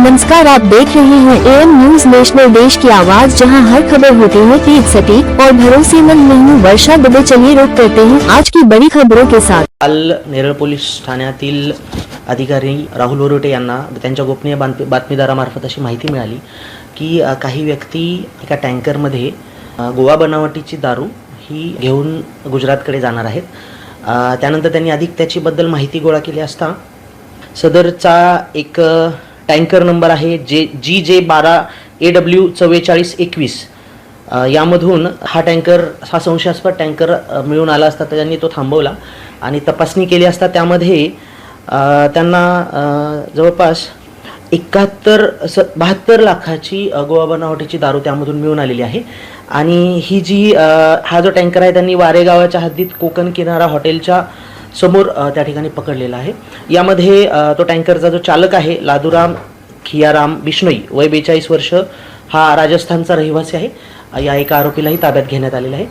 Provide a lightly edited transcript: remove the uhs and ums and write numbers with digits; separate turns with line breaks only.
नमस्कार, आप देख रहे हैं एएम न्यूज नेशनल, देश की आवाज, जहां हर खबर होती है तेज, सटीक और भरोसेमंद। मैं हूं वर्षा दुबे। चलिए रुक करते हैं आज की बड़ी खबरों के साथ।
काल नेरळ पोलीस ठाण्यातील अधिकारी राहुल वरोटे यांना त्यांच्या गोपनीय बातमीदारामार्फत अशी माहिती मिळाली की काही व्यक्ती एका टँकरमध्ये गोवा बनावटीची दारू ही घेऊन गुजरातकडे जाणार आहेत। त्यानंतर त्यांनी अधिक त्याचीबद्दल माहिती गोळा केली असता सदरचा एक टँकर नंबर आहे GJ 12 AW 4421 यामधून हा टँकर, हा संशयास्पद टँकर मिळून आला असता त्यांनी तो थांबवला आणि तपासणी केली असता त्यामध्ये त्यांना जवळपास 72 लाखाची गोवा बनावटीची दारू त्यामधून मिळून आलेली आहे। आणि ही जी हा जो टँकर आहे त्यांनी वारेगावाच्या हद्दीत कोकण किनारा हॉटेलच्या समोर त्या ठिकाणी पकडलेला आहे। यामध्ये तो टँकरचा जो चालक आहे लादूराम खियाराम बिश्नोई, वय 42 वर्ष, हा राजस्थानचा रहिवासी आहे। या एका आरोपीलाही ताब्यात घेण्यात आलेला आहे।